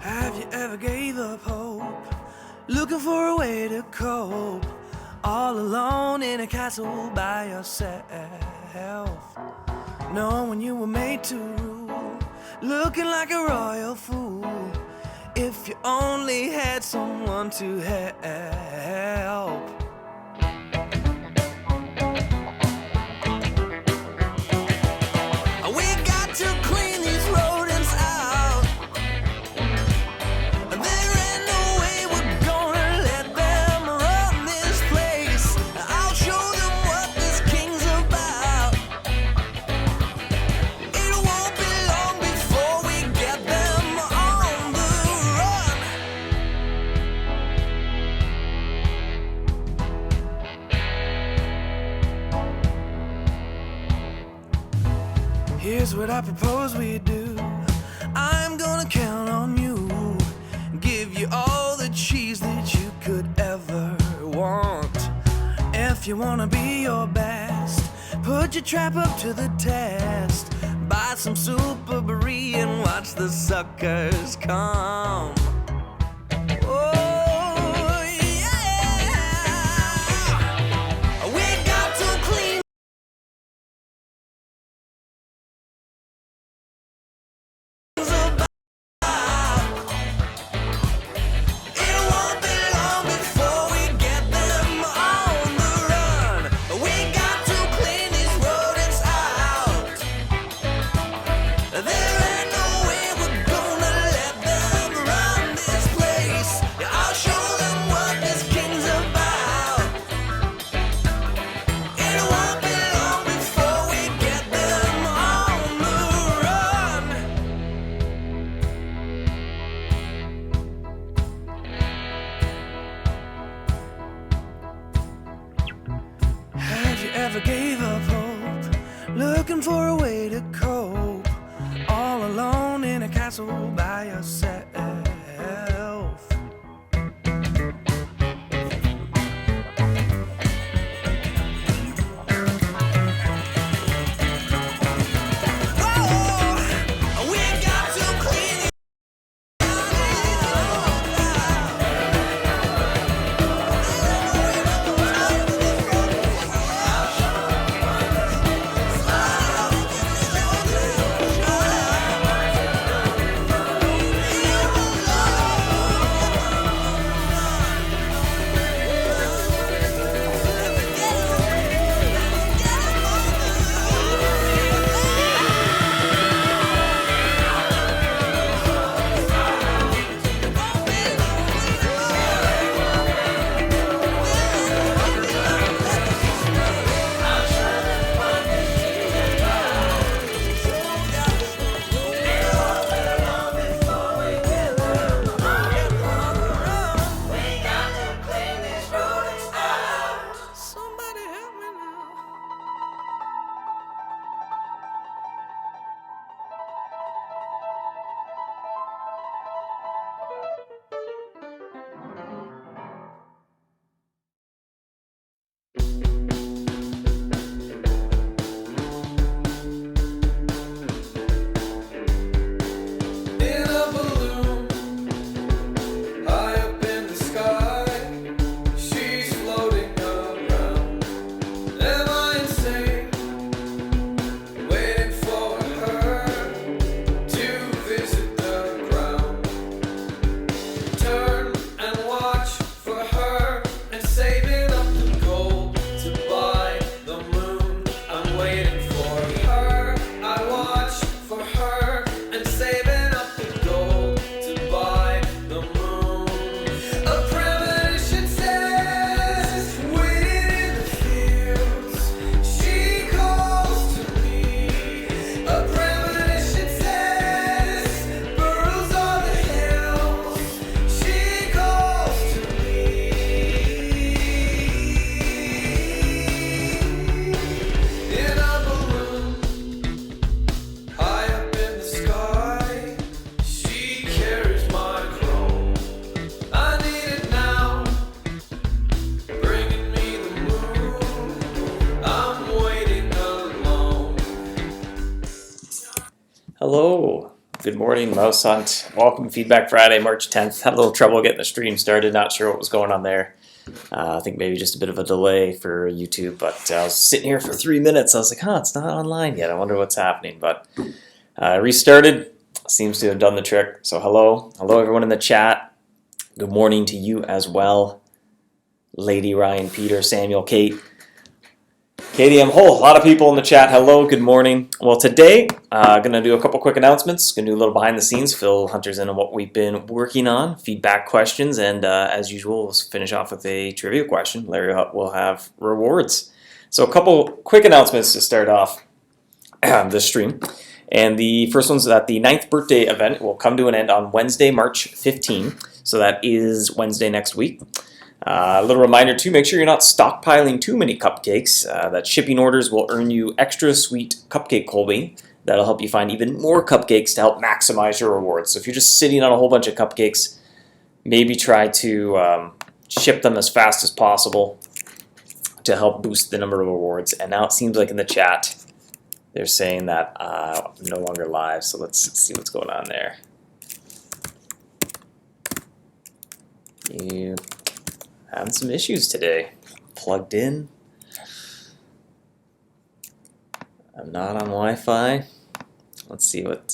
Have you ever gave up hope, looking for a way to cope, all alone in a castle by yourself, knowing you were made to rule, looking like a royal fool, if you only had someone to help. Here's what I propose we do. I'm gonna count on you, give you all the cheese that you could ever want. If you wanna be your best, put your trap up to the test, buy some super brie and watch the suckers come. Ever gave up hope, looking for a way to cope, all alone in a castle by yourself. Good morning, MouseHunt. Welcome, Feedback Friday, March 10th. Had a little trouble getting the stream started. Not sure what was going on there. I think maybe just a bit of a delay for YouTube, but I was sitting here for 3 minutes. I was like, it's not online yet. I wonder what's happening. But restarted. Seems to have done the trick. So hello. Hello, everyone in the chat. Good morning to you as well. Lady, Ryan, Peter, Samuel, Kate. Katie, a lot of people in the chat. Hello, good morning. Well, today, going to do a couple quick announcements. Going to do a little behind the scenes, fill hunters in on what we've been working on, feedback questions, and as usual, we'll finish off with a trivia question. Larry will have rewards. So a couple quick announcements to start off this stream. And the first one's that the 9th birthday event will come to an end on Wednesday, March 15. So that is Wednesday next week. A little reminder too, make sure you're not stockpiling too many cupcakes. That shipping orders will earn you extra sweet cupcake Colby. That'll help you find even more cupcakes to help maximize your rewards. So if you're just sitting on a whole bunch of cupcakes, maybe try to ship them as fast as possible to help boost the number of rewards. And now it seems like in the chat they're saying that I'm no longer live, so let's see what's going on there. You having some issues today. Plugged in. I'm not on Wi-Fi. Let's see what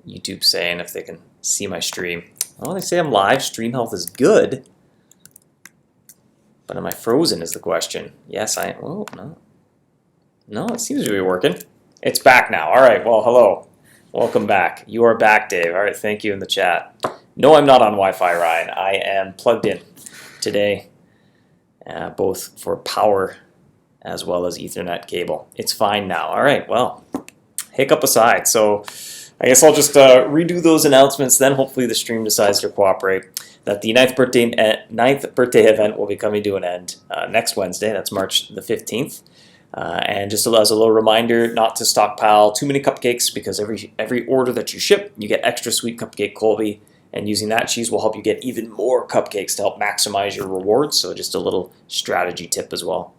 YouTube's saying, if they can see my stream. Oh, they say I'm live. Stream health is good. But am I frozen is the question. Yes, I am. Oh, no. No, it seems to be working. It's back now. All right, well, hello. Welcome back. You are back, Dave. All right, thank you in the chat. No, I'm not on Wi-Fi, Ryan. I am plugged in today, both for power as well as Ethernet cable. It's fine now. All right, well, hiccup aside. So I guess I'll just redo those announcements, then hopefully the stream decides to cooperate. That the 9th birthday event will be coming to an end next Wednesday. That's March the 15th. And just as a little reminder, not to stockpile too many cupcakes, because every order that you ship, you get extra sweet cupcake Colby. And using that cheese will help you get even more cupcakes to help maximize your rewards. So just a little strategy tip as well.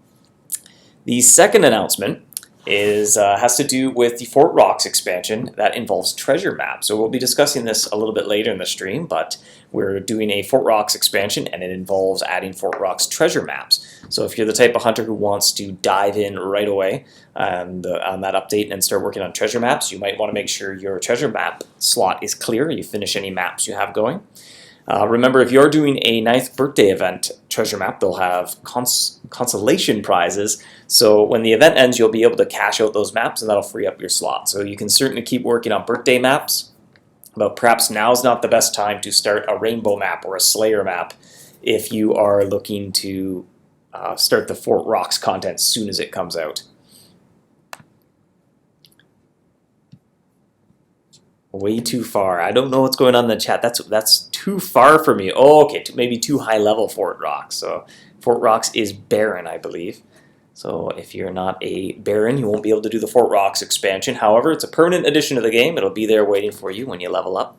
The second announcement has to do with the Fort Rocks expansion that involves treasure maps. So we'll be discussing this a little bit later in the stream, but we're doing a Fort Rocks expansion and it involves adding Fort Rocks treasure maps. So if you're the type of hunter who wants to dive in right away on that update and start working on treasure maps, you might want to make sure your treasure map slot is clear. You finish any maps you have going. Remember, if you're doing a 9th birthday event treasure map, they'll have consolation prizes. So when the event ends, you'll be able to cash out those maps and that'll free up your slot. So you can certainly keep working on birthday maps, but perhaps now's not the best time to start a rainbow map or a slayer map if you are looking to start the Fort Rocks content as soon as it comes out. Way too far. I don't know what's going on in the chat. That's too far for me. Oh, okay, maybe too high level Fort Rocks. So Fort Rocks is barren, I believe. So if you're not a baron, you won't be able to do the Fort Rocks expansion. However, it's a permanent addition to the game. It'll be there waiting for you when you level up.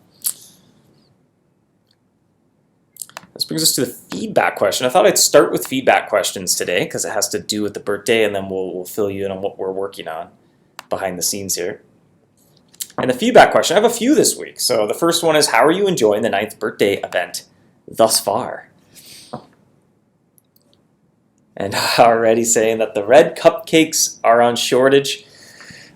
This brings us to the feedback question. I thought I'd start with feedback questions today because it has to do with the birthday, and then we'll fill you in on what we're working on behind the scenes here. And the feedback question, I have a few this week. So the first one is, how are you enjoying the 9th birthday event thus far? And already saying that the red cupcakes are on shortage.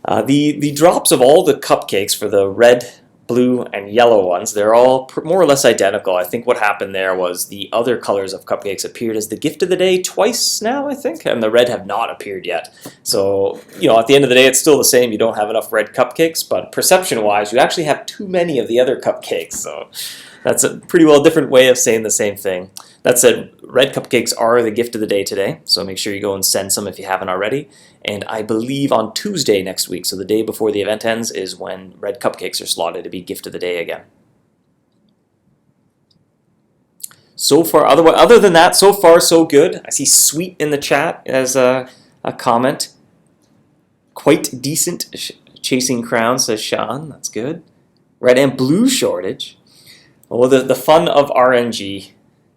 The drops of all the cupcakes for the red, blue, and yellow ones, they're all more or less identical. I think what happened there was the other colors of cupcakes appeared as the gift of the day twice now, I think, and the red have not appeared yet. So, at the end of the day, it's still the same. You don't have enough red cupcakes, but perception-wise, you actually have too many of the other cupcakes. So that's a pretty well different way of saying the same thing. That said, red cupcakes are the gift of the day today, so make sure you go and send some if you haven't already. And I believe on Tuesday next week, so the day before the event ends, is when red cupcakes are slotted to be gift of the day again. So far, other than that, so far so good. I see sweet in the chat as a comment. Quite decent. Chasing Crown, says Sean. That's good. Red and blue shortage. Well, the fun of RNG.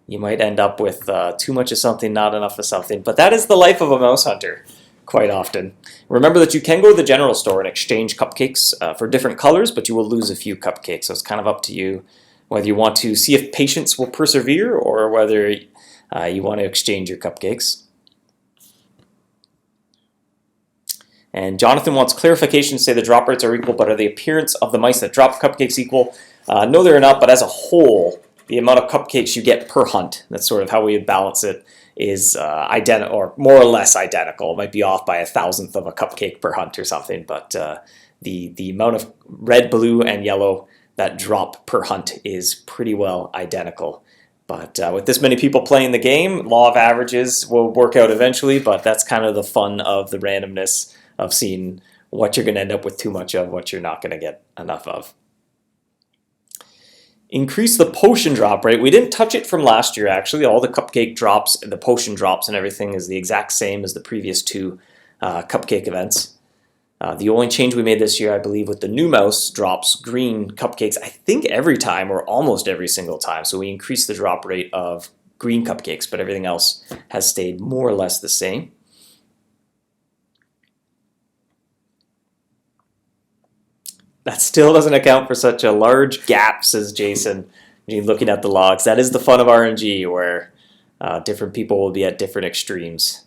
You might end up with too much of something, not enough of something. But that is the life of a mouse hunter. quite often. Remember that you can go to the general store and exchange cupcakes for different colors, but you will lose a few cupcakes. So it's kind of up to you whether you want to see if patience will persevere or whether you want to exchange your cupcakes. And Jonathan wants clarification to say the drop rates are equal, but are the appearance of the mice that drop cupcakes equal? No, they're not, but as a whole, the amount of cupcakes you get per hunt, that's sort of how we would balance it, is identical, or more or less identical. It might be off by 1,000th of a cupcake per hunt or something, but the amount of red, blue, and yellow that drop per hunt is pretty well identical. But with this many people playing the game, law of averages will work out eventually, but that's kind of the fun of the randomness of seeing what you're going to end up with too much of, what you're not going to get enough of. Increase the potion drop rate. We didn't touch it from last year, actually. All the cupcake drops, the potion drops and everything is the exact same as the previous two cupcake events. The only change we made this year, I believe, with the new mouse drops green cupcakes, I think every time or almost every single time. So we increased the drop rate of green cupcakes, but everything else has stayed more or less the same. That still doesn't account for such a large gap, says Jason. Looking at the logs, that is the fun of RNG, where different people will be at different extremes.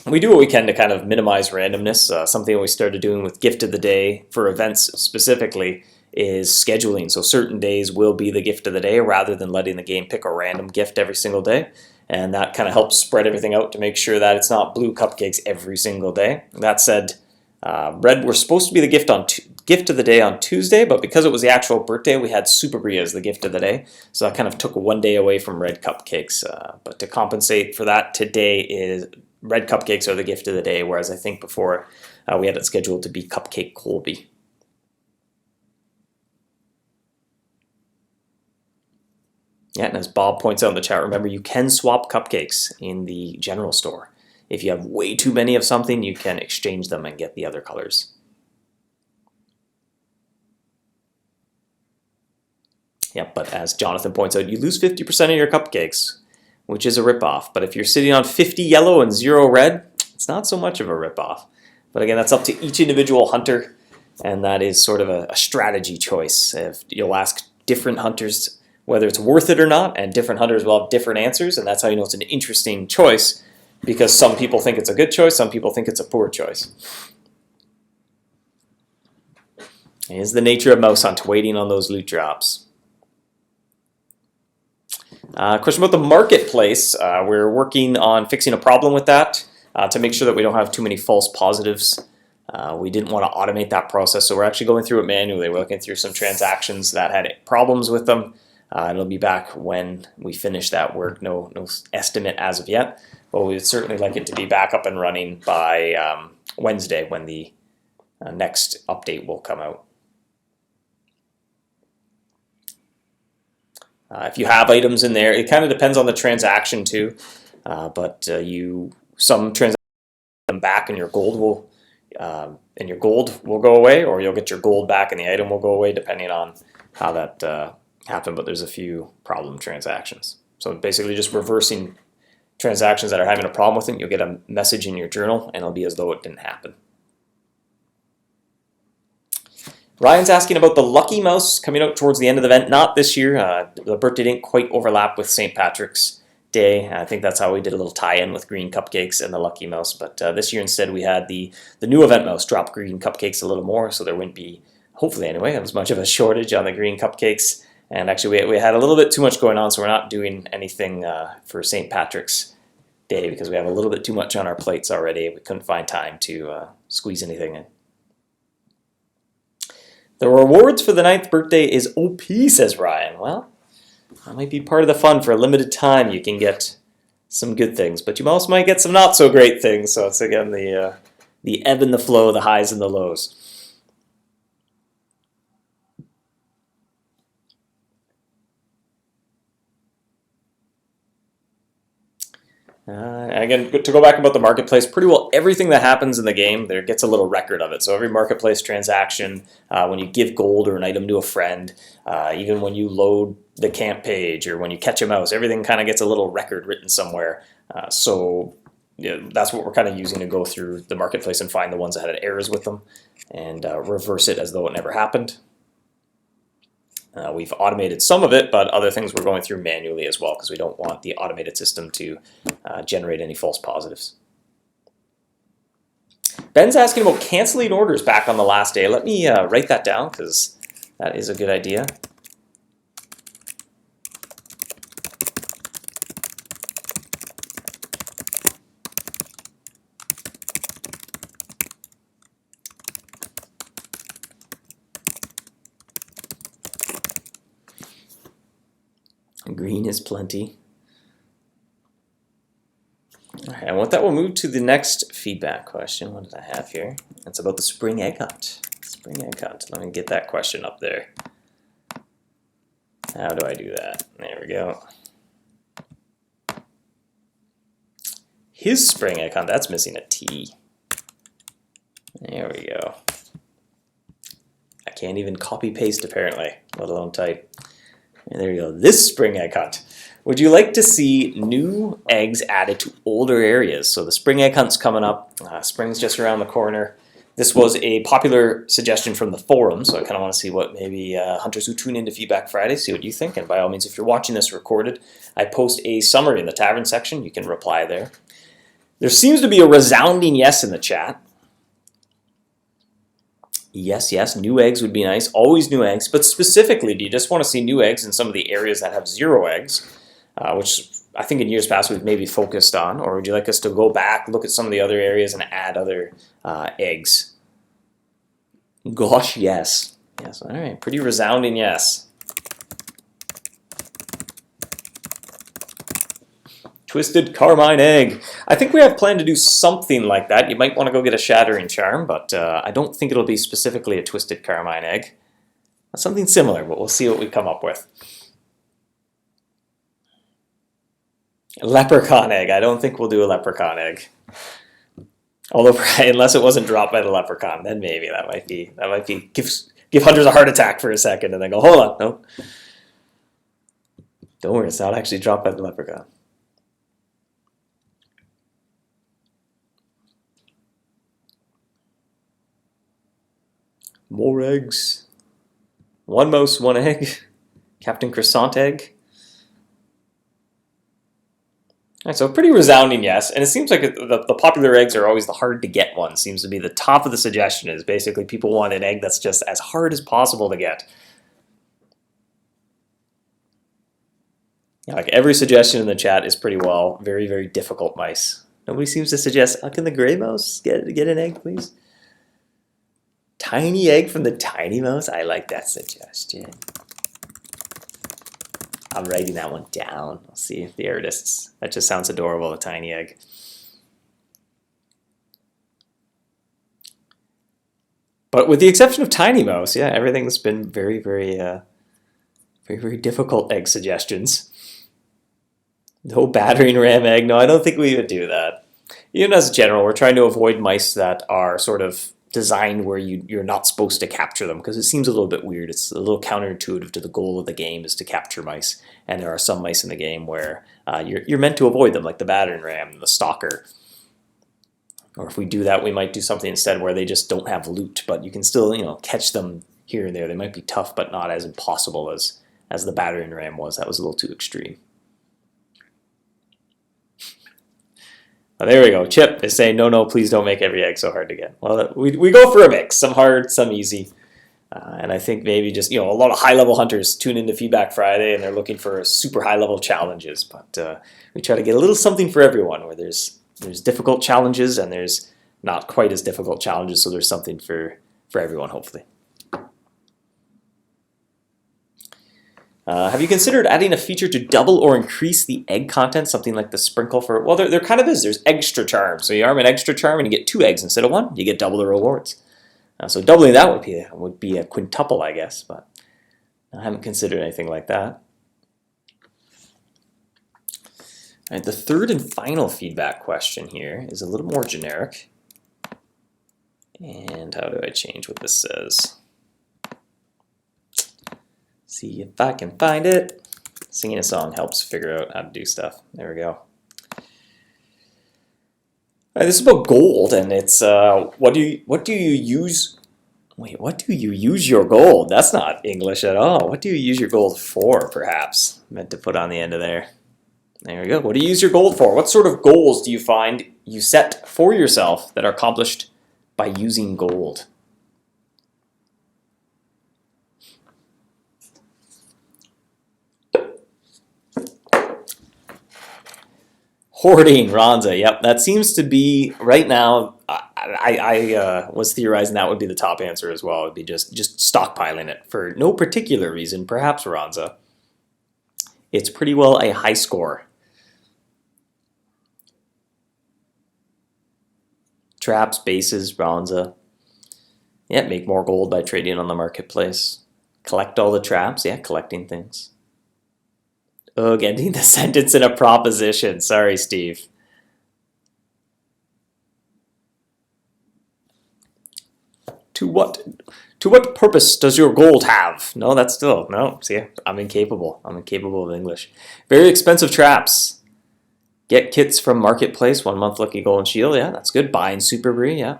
We do what we can to kind of minimize randomness. Something we started doing with Gift of the Day for events specifically is scheduling. So certain days will be the Gift of the Day rather than letting the game pick a random gift every single day. And that kind of helps spread everything out to make sure that it's not blue cupcakes every single day. That said, red were supposed to be the gift of the day on Tuesday, but because it was the actual birthday, we had Super Brie as the gift of the day. So that kind of took one day away from red cupcakes. But to compensate for that, today is red cupcakes are the gift of the day, whereas I think before we had it scheduled to be Cupcake Colby. Yeah, and as Bob points out in the chat, remember you can swap cupcakes in the general store. If you have way too many of something, you can exchange them and get the other colors. Yeah, but as Jonathan points out, you lose 50% of your cupcakes, which is a ripoff. But if you're sitting on 50 yellow and 0 red, it's not so much of a ripoff. But again, that's up to each individual hunter, and that is sort of a strategy choice. If you'll ask different hunters whether it's worth it or not, and different hunters will have different answers, and that's how you know it's an interesting choice, because some people think it's a good choice, some people think it's a poor choice. It is the nature of MouseHunt, waiting on those loot drops. Question about the marketplace. We're working on fixing a problem with that to make sure that we don't have too many false positives. We didn't want to automate that process, so we're actually going through it manually. We're looking through some transactions that had problems with them. And it'll be back when we finish that work. No estimate as of yet, but we would certainly like it to be back up and running by Wednesday when the next update will come out. If you have items in there, it kind of depends on the transaction too, but some transactions come back and your gold will go away, or you'll get your gold back and the item will go away depending on how that happen, but there's a few problem transactions. So basically just reversing transactions that are having a problem with it, you'll get a message in your journal and it'll be as though it didn't happen. Ryan's asking about the Lucky Mouse coming out towards the end of the event. Not this year. The birthday didn't quite overlap with St. Patrick's Day. I think that's how we did a little tie-in with green cupcakes and the Lucky Mouse. But this year instead we had the new event mouse drop green cupcakes a little more, so there wouldn't be, hopefully anyway, as much of a shortage on the green cupcakes. And actually we had a little bit too much going on, so we're not doing anything for St. Patrick's Day because we have a little bit too much on our plates already. We couldn't find time to squeeze anything in. The rewards for the 9th birthday is OP, says Ryan. Well, that might be part of the fun. For a limited time, you can get some good things, but you also might get some not so great things. So it's again the ebb and the flow, the highs and the lows. Again, to go back about the marketplace, pretty well everything that happens in the game, there gets a little record of it. So every marketplace transaction, when you give gold or an item to a friend, even when you load the camp page or when you catch a mouse, everything kind of gets a little record written somewhere. So yeah, that's what we're kind of using to go through the marketplace and find the ones that had errors with them and reverse it as though it never happened. We've automated some of it, but other things we're going through manually as well because we don't want the automated system to generate any false positives. Ben's asking about canceling orders back on the last day. Let me write that down because that is a good idea. Green is plenty. Alright, and with that, we'll move to the next feedback question. What did I have here? It's about the spring egg hunt. Spring egg hunt. Let me get that question up there. How do I do that? There we go. His spring egg hunt. That's missing a T. There we go. I can't even copy paste apparently, let alone type. And there you go. This spring egg hunt. Would you like to see new eggs added to older areas? So the spring egg hunt's coming up. Spring's just around the corner. This was a popular suggestion from the forum, so I kind of want to see what maybe hunters who tune into Feedback Friday, see what you think. And by all means, if you're watching this recorded, I post a summary in the tavern section. You can reply there. There seems to be a resounding yes in the chat. Yes, yes, new eggs would be nice. Always new eggs. But specifically, do you just want to see new eggs in some of the areas that have 0 eggs, which I think in years past we've maybe focused on? Or would you like us to go back, look at some of the other areas, and add other eggs? Gosh, yes. Yes, all right. Pretty resounding yes. Twisted Carmine Egg. I think we have planned to do something like that. You might want to go get a Shattering Charm, but I don't think it'll be specifically a Twisted Carmine Egg. Something similar, but we'll see what we come up with. Leprechaun Egg. I don't think we'll do a Leprechaun Egg. Although, unless it wasn't dropped by the Leprechaun, then maybe that might be give hunters a heart attack for a second and then go, hold on, no. Don't worry, it's not actually dropped by the Leprechaun. More eggs. 1 mouse, 1 egg. Captain Croissant Egg. All right, so a pretty resounding yes. And it seems like the popular eggs are always the hard to get ones. Seems to be the top of the suggestion is basically people want an egg that's just as hard as possible to get. Yeah, like every suggestion in the chat is pretty well very, very difficult mice. Nobody seems to suggest, can the gray mouse get an egg, please? Tiny egg from the tiny mouse? I like that suggestion. I'm writing that one down. I'll see if there it is. That just sounds adorable, a tiny egg. But with the exception of tiny mouse, yeah, everything's been very, very, very difficult egg suggestions. No battering ram egg. No, I don't think we would do that. Even as general, we're trying to avoid mice that are sort of designed where you're not supposed to capture them because it seems a little bit weird. It's a little counterintuitive to the goal of the game is to capture mice, and there are some mice in the game where you're meant to avoid them, like the battering ram, the stalker. Or if we do that, we might do something instead where they just don't have loot, but you can still catch them here and there. They might be tough, but not as impossible as the battering ram was. That was a little too extreme. Oh, there we go. Chip is saying, no, please don't make every egg so hard to get. Well, we go for a mix, some hard, some easy. And I think maybe just, a lot of high-level hunters tune into Feedback Friday and they're looking for super high-level challenges. But we try to get a little something for everyone where there's difficult challenges and there's not quite as difficult challenges, so there's something for everyone, hopefully. Have you considered adding a feature to double or increase the egg content, something like the sprinkle for... Well, there kind of is. There's extra charms. So you arm an extra charm and you get 2 eggs instead of 1. You get double the rewards. So doubling that would be a quintuple, I guess. But I haven't considered anything like that. All right, the third and final feedback question here is a little more generic. And how do I change what this says? See if I can find it. Singing a song helps figure out how to do stuff. There we go. All right, this is about gold, and it's what do you use? Wait, what do you use your gold? That's not English at all. What do you use your gold for? Perhaps meant to put on the end of there. There we go. What do you use your gold for? What sort of goals do you find you set for yourself that are accomplished by using gold? Hoarding, Ronza. Yep, that seems to be right now. I was theorizing that would be the top answer as well. It would be just stockpiling it for no particular reason. Perhaps, Ronza. It's pretty well a high score. Traps, bases, Ronza. Yeah, make more gold by trading on the marketplace. Collect all the traps. Yeah, collecting things. Ugh, ending the sentence in a proposition. Sorry, Steve. To what purpose does your gold have? No, that's still, no, see, I'm incapable. I'm incapable of English. Very expensive traps. Get kits from Marketplace, 1 month lucky golden shield. Yeah, that's good. Buying Super Brie, yeah.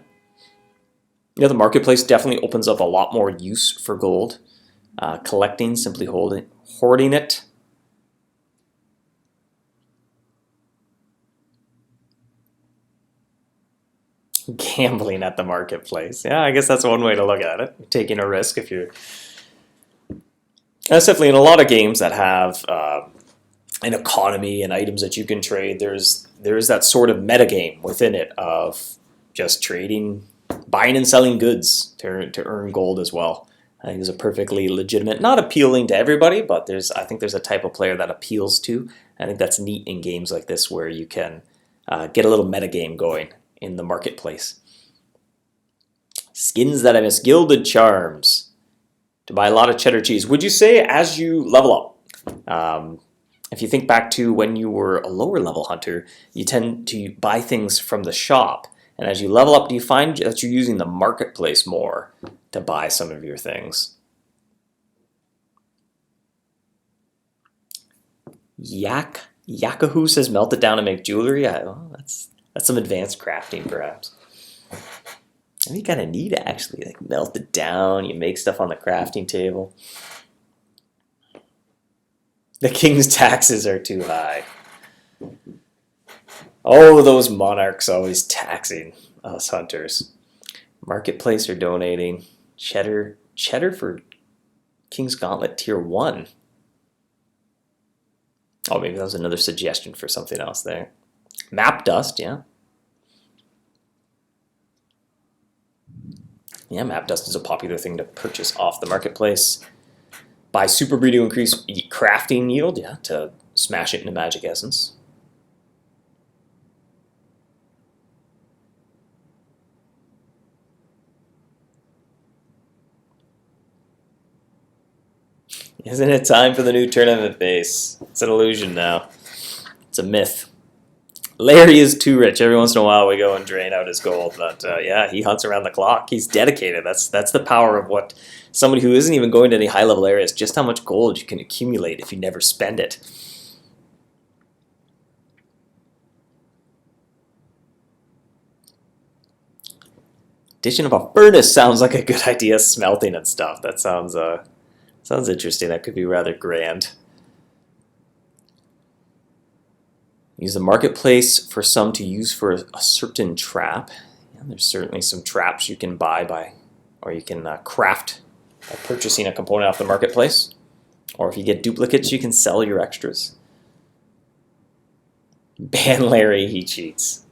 Yeah, the Marketplace definitely opens up a lot more use for gold. Collecting, simply hoarding it. Gambling at the marketplace. Yeah, I guess that's one way to look at it. You're taking a risk if you're... That's definitely in a lot of games that have an economy and items that you can trade. There's that sort of metagame within it of just trading, buying and selling goods to earn gold as well. I think it's a perfectly legitimate, not appealing to everybody, but I think there's a type of player that appeals to. I think that's neat in games like this where you can get a little metagame going in the marketplace. Skins that I miss. Gilded Charms. To buy a lot of cheddar cheese. Would you say as you level up, if you think back to when you were a lower level hunter, you tend to buy things from the shop. And as you level up, do you find that you're using the marketplace more to buy some of your things? Yakahoo says melt it down and make jewelry. Well, that's some advanced crafting, perhaps. And you kind of need to actually like melt it down. You make stuff on the crafting table. The king's taxes are too high. Oh, those monarchs always taxing us hunters. Marketplace or donating. Cheddar for King's Gauntlet Tier 1. Oh, maybe that was another suggestion for something else there. Map dust, yeah. Yeah, map dust is a popular thing to purchase off the marketplace. Buy Super Brie to increase crafting yield, yeah, to smash it into magic essence. Isn't it time for the new tournament base? It's an illusion now. It's a myth. Larry is too rich. Every once in a while we go and drain out his gold, but yeah, he hunts around the clock. He's dedicated. That's the power of what somebody who isn't even going to any high-level areas, just how much gold you can accumulate if you never spend it. Addition of a furnace sounds like a good idea, smelting and stuff. That sounds interesting. That could be rather grand. Use the marketplace for some to use for a certain trap. Yeah, there's certainly some traps you can buy or you can craft by purchasing a component off the marketplace. Or if you get duplicates, you can sell your extras. Ban Larry, he cheats.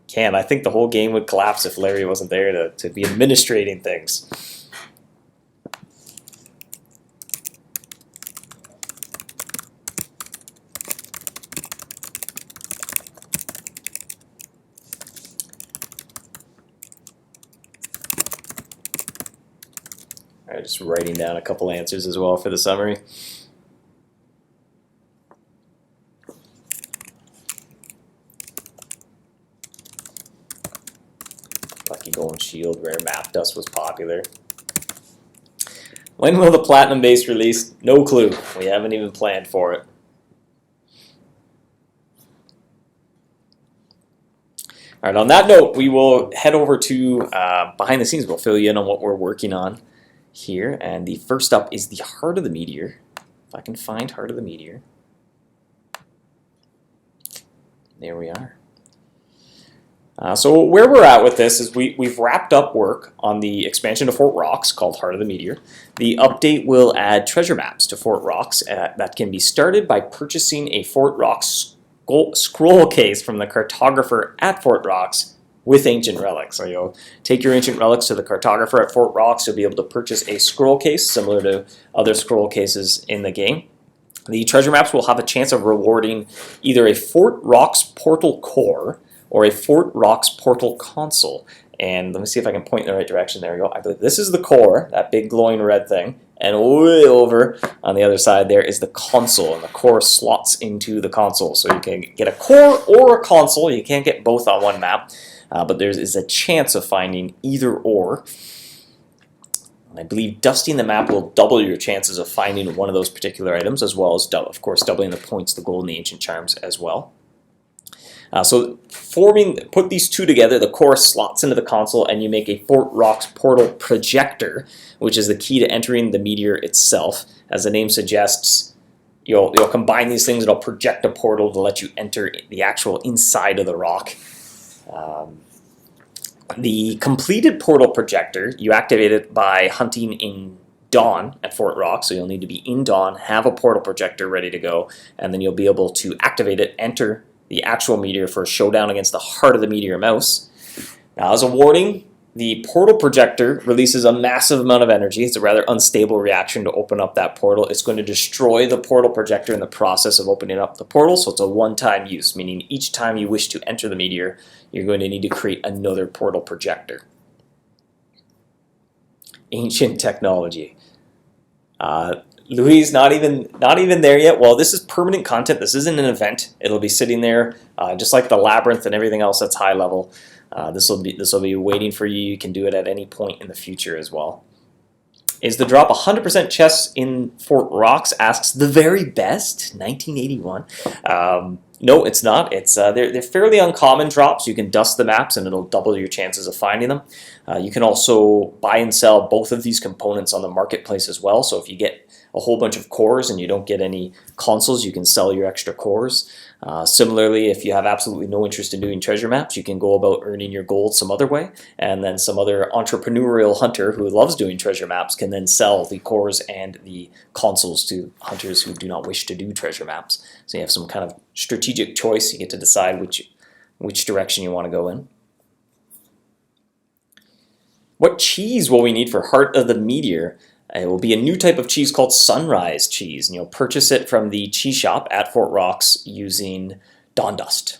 Cam, I think the whole game would collapse if Larry wasn't there to be administrating things. All right, just writing down a couple answers as well for the summary. Lucky Golden Shield, Rare Map Dust was popular. When will the Platinum base release? No clue. We haven't even planned for it. All right, on that note, we will head over to behind the scenes. We'll fill you in on what we're working on here. And the first up is the Heart of the Meteor. If I can find Heart of the Meteor. There we are. So where we're at with this is we've wrapped up work on the expansion to Fort Rocks called Heart of the Meteor. The update will add treasure maps to Fort Rocks that can be started by purchasing a Fort Rocks scroll case from the cartographer at Fort Rocks with ancient relics. So you'll take your ancient relics to the cartographer at Fort Rocks. You'll be able to purchase a scroll case similar to other scroll cases in the game. The treasure maps will have a chance of rewarding either a Fort Rocks portal core or a Fort Rocks portal console. And let me see if I can point in the right direction. There we go. I believe this is the core, that big glowing red thing. And way over on the other side there is the console, and the core slots into the console. So you can get a core or a console. You can't get both on one map, but there is a chance of finding either or. I believe dusting the map will double your chances of finding one of those particular items, as well as, of course, doubling the points, the gold, and the ancient charms as well. So put these two together, the core slots into the console, and you make a Fort Rocks portal projector, which is the key to entering the meteor itself. As the name suggests, you'll combine these things, it'll project a portal to let you enter the actual inside of the rock. The completed portal projector, you activate it by hunting in Dawn at Fort Rock, so you'll need to be in Dawn, have a portal projector ready to go, and then you'll be able to activate it, enter the actual meteor for a showdown against the Heart of the Meteor mouse. Now, as a warning, the portal projector releases a massive amount of energy. It's a rather unstable reaction to open up that portal. It's going to destroy the portal projector in the process of opening up the portal, so it's a one-time use, meaning each time you wish to enter the meteor, you're going to need to create another portal projector. Ancient technology. Louis, not even there yet. Well, this is permanent content. This isn't an event. It'll be sitting there, just like the labyrinth and everything else that's high level. This will be waiting for you. You can do it at any point in the future as well. Is the drop 100% chests in Fort Rocks? Asks the very best, 1981. No, it's not. It's they're fairly uncommon drops. You can dust the maps and it'll double your chances of finding them. You can also buy and sell both of these components on the marketplace as well. So if you get a whole bunch of cores and you don't get any consoles, you can sell your extra cores. Similarly, if you have absolutely no interest in doing treasure maps, you can go about earning your gold some other way, and then some other entrepreneurial hunter who loves doing treasure maps can then sell the cores and the consoles to hunters who do not wish to do treasure maps. So you have some kind of strategic choice. You get to decide which direction you want to go in. What cheese will we need for Heart of the Meteor? It will be a new type of cheese called Sunrise cheese, and you'll purchase it from the cheese shop at Fort Rocks using Dawn Dust.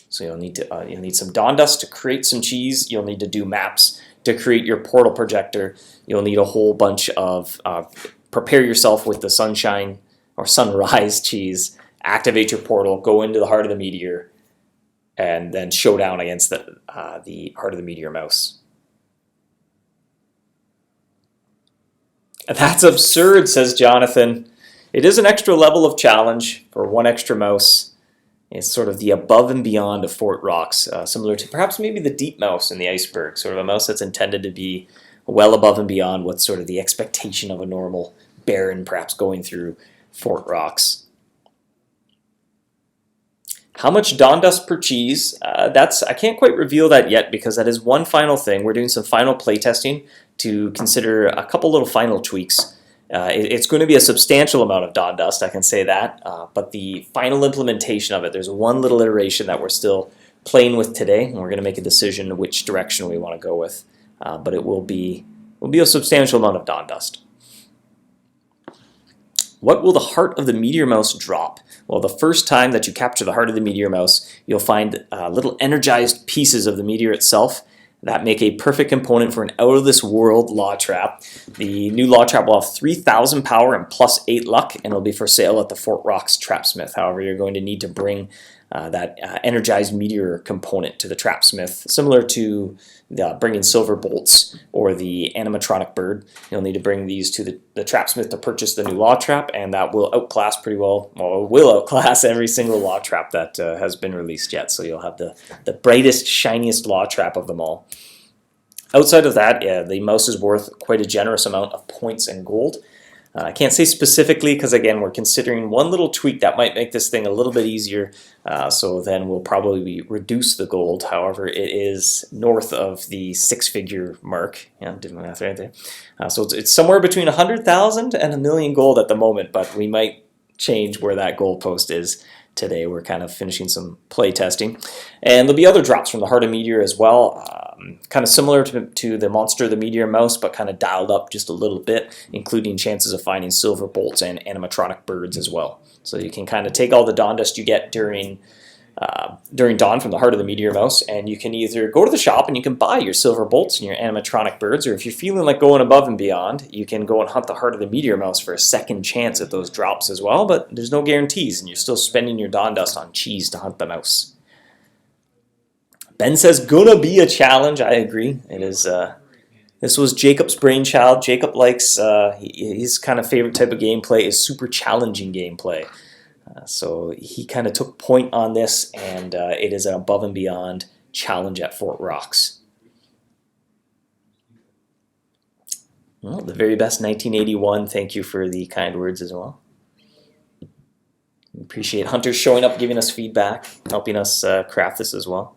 So you'll need some Dawn Dust to create some cheese. You'll need to do maps to create your portal projector. You'll need a whole bunch of prepare yourself with the Sunshine or Sunrise cheese. Activate your portal, go into the Heart of the Meteor, and then show down against the Heart of the Meteor mouse. That's absurd, says Jonathan. It is an extra level of challenge for one extra mouse. It's sort of the above and beyond of Fort Rocks, similar to perhaps maybe the deep mouse in the iceberg, sort of a mouse that's intended to be well above and beyond what's sort of the expectation of a normal baron perhaps going through Fort Rocks. How much Dawn Dust per cheese? I can't quite reveal that yet because that is one final thing. We're doing some final playtesting to consider a couple little final tweaks. It's going to be a substantial amount of Dawn Dust, I can say that, but the final implementation of it, there's one little iteration that we're still playing with today, and we're going to make a decision which direction we want to go with. But it will be a substantial amount of Dawn Dust. What will the Heart of the Meteor Mouse drop? Well, the first time that you capture the Heart of the Meteor Mouse, you'll find little energized pieces of the meteor itself that make a perfect component for an out-of-this-world law trap. The new law trap will have 3,000 power and plus 8 luck, and it'll be for sale at the Fort Rocks Trapsmith. However, you're going to need to bring energized meteor component to the trapsmith, similar to bringing silver bolts or the animatronic bird. You'll need to bring these to the trapsmith to purchase the new law trap, and that will outclass pretty well, it will outclass every single law trap that has been released yet. So you'll have the brightest, shiniest law trap of them all. Outside of that, the mouse is worth quite a generous amount of points and gold. I can't say specifically because, again, we're considering one little tweak that might make this thing a little bit easier, so then we'll probably reduce the gold. However, it is north of the six-figure mark. Yeah, did my math right there. So it's somewhere between 100,000 and 1,000,000 gold at the moment, but we might change where that goalpost is today. We're kind of finishing some play testing. And there'll be other drops from the Heart of Meteor as well. Kind of similar to the Monster the Meteor mouse, but kind of dialed up just a little bit, including chances of finding silver bolts and animatronic birds as well. So you can kind of take all the dawn dust you get during dawn from the Heart of the Meteor mouse, and you can either go to the shop and you can buy your silver bolts and your animatronic birds, or if you're feeling like going above and beyond, you can go and hunt the Heart of the Meteor mouse for a second chance at those drops as well, but there's no guarantees, and you're still spending your dawn dust on cheese to hunt the mouse. Ben says, gonna be a challenge. I agree. It is. This was Jacob's brainchild. Jacob likes, his kind of favorite type of gameplay is super challenging gameplay. So he kind of took point on this, and it is an above and beyond challenge at Fort Rocks. Well, the very best 1981. Thank you for the kind words as well. Appreciate hunters showing up, giving us feedback, helping us craft this as well.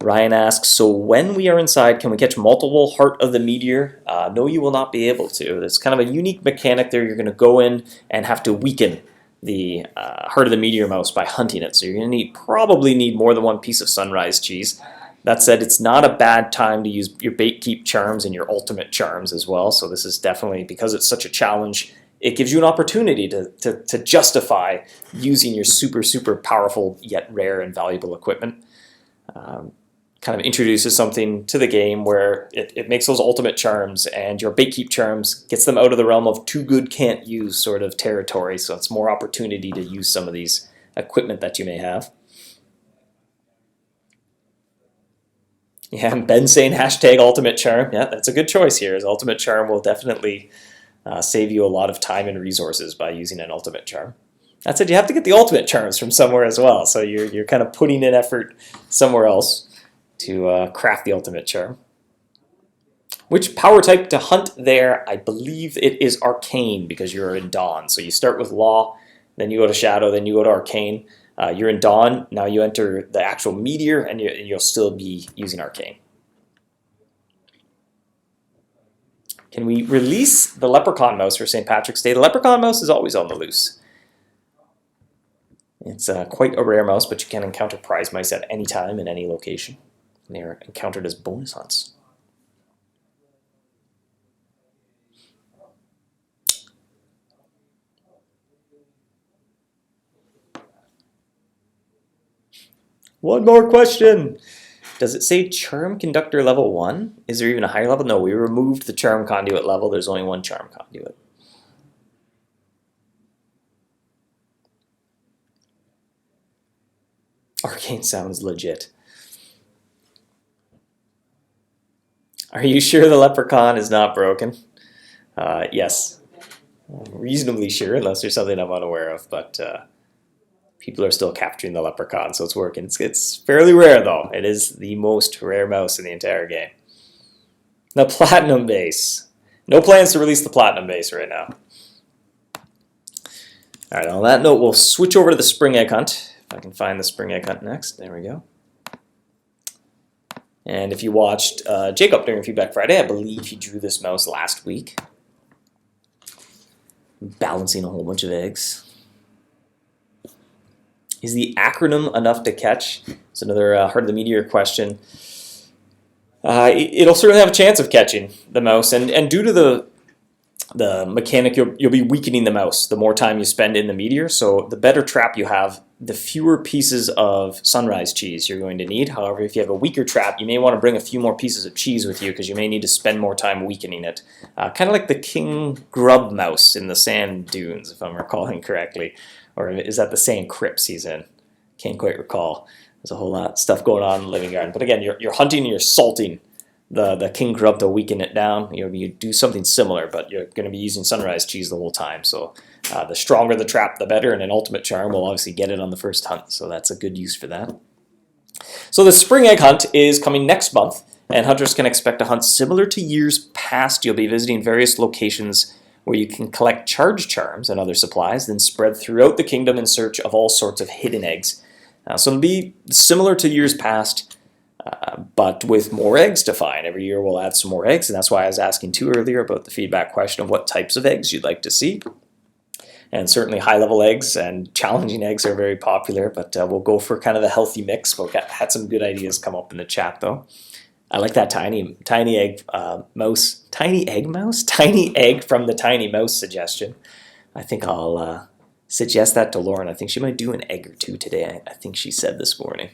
Ryan asks, so when we are inside, can we catch multiple Heart of the Meteor? No, you will not be able to. It's kind of a unique mechanic there. You're going to go in and have to weaken the Heart of the Meteor mouse by hunting it. So you're going to probably need more than one piece of sunrise cheese. That said, it's not a bad time to use your bait keep charms and your ultimate charms as well. So this is definitely, because it's such a challenge, it gives you an opportunity to justify using your super, super powerful yet rare and valuable equipment. Kind of introduces something to the game where it makes those ultimate charms, and your bait keep charms gets them out of the realm of too good can't use sort of territory, so it's more opportunity to use some of these equipment that you may have. Yeah, Ben saying hashtag ultimate charm. Yeah, that's a good choice here, as ultimate charm will definitely save you a lot of time and resources by using an ultimate charm. That said, you have to get the ultimate charms from somewhere as well, so you're kind of putting in effort somewhere else to craft the ultimate charm. Which power type to hunt there? I believe it is Arcane, because you're in Dawn. So you start with Law, then you go to Shadow, then you go to Arcane. You're in Dawn, now you enter the actual Meteor, and you'll still be using Arcane. Can we release the Leprechaun mouse for St. Patrick's Day? The Leprechaun mouse is always on the loose. It's quite a rare mouse, but you can encounter prize mice at any time in any location. They are encountered as bonus hunts. One more question. Does it say Charm Conductor level 1? Is there even a higher level? No, we removed the Charm Conduit level. There's only one Charm Conduit. Arcane sounds legit. Are you sure the Leprechaun is not broken? Yes. I'm reasonably sure, unless there's something I'm unaware of, but people are still capturing the Leprechaun, so it's working. It's fairly rare, though. It is the most rare mouse in the entire game. The Platinum Base. No plans to release the Platinum Base right now. All right, on that note, we'll switch over to the Spring Egg Hunt. If I can find the Spring Egg Hunt next. There we go. And if you watched Jacob during Feedback Friday, I believe he drew this mouse last week. Balancing a whole bunch of eggs. Is the acronym enough to catch? It's another Heart of the Meteor question. It'll certainly have a chance of catching the mouse, and due to the mechanic, you'll be weakening the mouse the more time you spend in the Meteor, so the better trap you have, the fewer pieces of sunrise cheese you're going to need. However, if you have a weaker trap, you may want to bring a few more pieces of cheese with you because you may need to spend more time weakening it. Kind of like the king grub mouse in the sand dunes, if I'm recalling correctly. Or is that the sand crypts he's in? Can't quite recall. There's a whole lot of stuff going on in the living garden. But again, you're hunting and you're salting the king grub to weaken it down. You do something similar, but you're going to be using sunrise cheese the whole time. So the stronger the trap, the better. And an ultimate charm will obviously get it on the first hunt. So that's a good use for that. So the spring egg hunt is coming next month, and hunters can expect a hunt similar to years past. You'll be visiting various locations where you can collect charge charms and other supplies, then spread throughout the kingdom in search of all sorts of hidden eggs. So it'll be similar to years past, but with more eggs to find. Every year we'll add some more eggs, and that's why I was asking too earlier about the feedback question of what types of eggs you'd like to see. And certainly high-level eggs and challenging eggs are very popular, but we'll go for kind of the healthy mix. We've had some good ideas come up in the chat, though. I like that tiny egg mouse, tiny egg from the tiny mouse suggestion. I think I'll suggest that to Lauren. I think she might do an egg or two today. I think she said this morning.